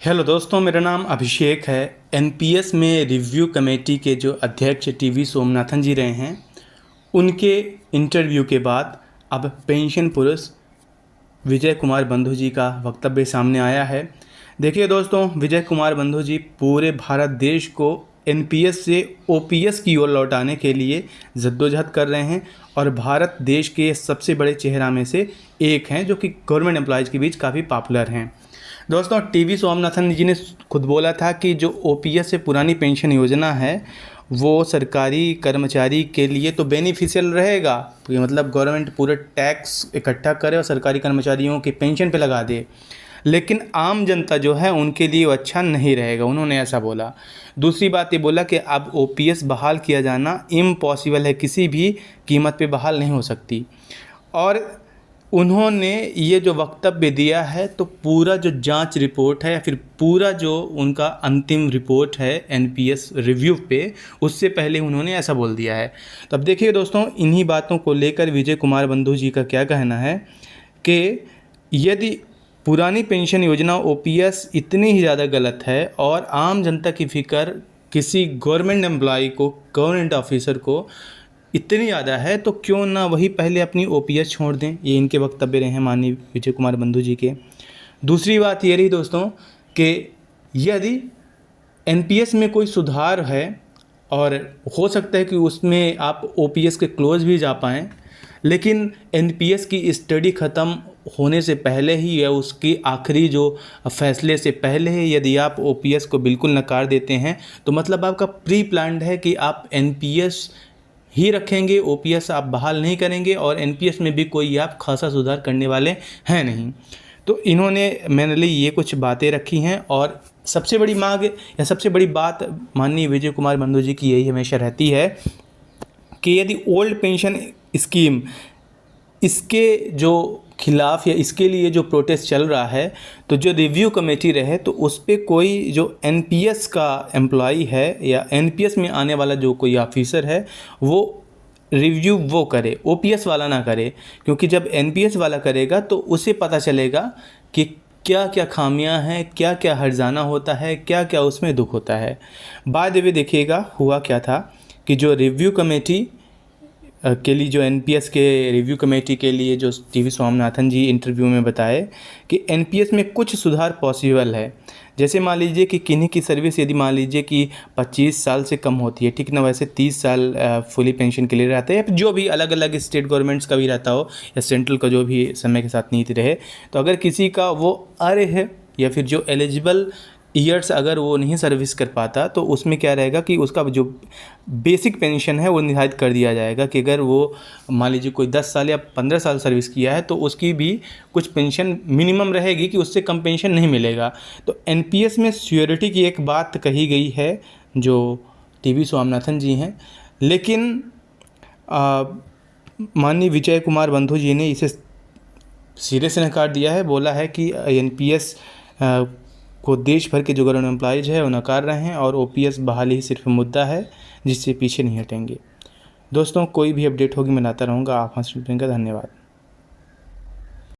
Hello दोस्तों, मेरा नाम अभिषेक है। एनपीएस में रिव्यू कमेटी के जो अध्यक्ष टीवी सोमनाथन जी रहे हैं, उनके इंटरव्यू के बाद अब पेंशन पुरुष विजय कुमार बंधु जी का वक्तव्य सामने आया है। देखिए दोस्तों, विजय कुमार बंधु जी पूरे भारत देश को एनपीएस से ओपीएस की ओर लौटाने के लिए जद्दोजहद कर रहे हैं और भारत देश के सबसे बड़े चेहरा में से एक हैं, जो कि गवर्नमेंट एम्प्लॉयज़ के बीच काफ़ी पॉपुलर हैं। दोस्तों, टीवी सोमनाथन जी ने खुद बोला था कि जो ओपीएस से पुरानी पेंशन योजना है वो सरकारी कर्मचारी के लिए तो बेनिफिशियल रहेगा, तो मतलब गवर्नमेंट पूरे टैक्स इकट्ठा करे और सरकारी कर्मचारियों की पेंशन पे लगा दे, लेकिन आम जनता जो है उनके लिए वो अच्छा नहीं रहेगा, उन्होंने ऐसा बोला। दूसरी बात ये बोला कि अब ओपीएस बहाल किया जाना इम्पॉसिबल है, किसी भी कीमत पे बहाल नहीं हो सकती। और उन्होंने ये जो वक्तव्य दिया है, तो पूरा जो जांच रिपोर्ट है या फिर पूरा जो उनका अंतिम रिपोर्ट है एनपीएस रिव्यू पे, उससे पहले उन्होंने ऐसा बोल दिया है। तो अब देखिए दोस्तों, इन्हीं बातों को लेकर विजय कुमार बंधु जी का क्या कहना है कि यदि पुरानी पेंशन योजना ओपीएस इतनी ही ज़्यादा गलत है और आम जनता की फ़िक्र किसी गवर्नमेंट एम्प्लॉय को, गवर्नमेंट ऑफिसर को इतनी ज़्यादा है, तो क्यों ना वही पहले अपनी ओपीएस छोड़ दें। ये इनके वक्तव्य रहे हैं माननीय विजय कुमार बंधु जी के। दूसरी बात ये रही दोस्तों कि यदि एनपीएस में कोई सुधार है और हो सकता है कि उसमें आप ओपीएस के क्लोज भी जा पाएँ, लेकिन एनपीएस की स्टडी ख़त्म होने से पहले ही या उसकी आखिरी जो फैसले से पहले ही यदि आप ओपीएस को बिल्कुल नकार देते हैं, तो मतलब आपका प्री प्लान्ड है कि आप एनपीएस ही रखेंगे, ओपीएस आप बहाल नहीं करेंगे और एनपीएस में भी कोई आप खासा सुधार करने वाले हैं नहीं। तो इन्होंने मेनली ये कुछ बातें रखी हैं और सबसे बड़ी मांग या सबसे बड़ी बात माननीय विजय कुमार बंधु जी की यही हमेशा रहती है कि यदि ओल्ड पेंशन स्कीम इसके जो खिलाफ़ या इसके लिए जो प्रोटेस्ट चल रहा है, तो जो रिव्यू कमेटी रहे तो उस पर कोई जो एनपीएस का एम्प्लॉई है या एनपीएस में आने वाला जो कोई ऑफिसर है वो रिव्यू वो करे, ओपीएस वाला ना करे। क्योंकि जब एनपीएस वाला करेगा तो उसे पता चलेगा कि क्या क्या खामियां हैं, क्या क्या हर्जाना होता है, क्या क्या उसमें दुख होता है। बाद में देखिएगा हुआ क्या था कि जो रिव्यू कमेटी के लिए, जो एनपीएस के रिव्यू कमेटी के लिए जो टीवी स्वामीनाथन जी इंटरव्यू में बताए कि एनपीएस में कुछ सुधार पॉसिबल है। जैसे मान लीजिए कि किन्हीं की सर्विस यदि मान लीजिए कि 25 साल से कम होती है, ठीक ना, वैसे 30 साल फुली पेंशन के लिए रहता है, या जो भी अलग अलग स्टेट गवर्नमेंट्स का भी रहता हो या सेंट्रल का जो भी समय के साथ नीति रहे, तो अगर किसी का वो अर्ह है या फिर जो एलिजिबल ईयर्स अगर वो नहीं सर्विस कर पाता, तो उसमें क्या रहेगा कि उसका जो बेसिक पेंशन है वो निर्धारित कर दिया जाएगा कि अगर वो मान लीजिए कोई 10 साल या 15 साल सर्विस किया है तो उसकी भी कुछ पेंशन मिनिमम रहेगी कि उससे कम पेंशन नहीं मिलेगा। तो एनपीएस में सिक्योरिटी की एक बात कही गई है जो टीवी स्वामीनाथन जी हैं, लेकिन माननीय विजय कुमार बंधु जी ने इसे सिरे से नकार दिया है। बोला है कि एनपीएस को देश भर के जो गवर्नमेंट एम्प्लॉयज़ है वो नकार रहे हैं और ओपीएस बहाली ही सिर्फ मुद्दा है जिससे पीछे नहीं हटेंगे। दोस्तों, कोई भी अपडेट होगी मैं लाता रहूँगा। आप हंस धन्यवाद।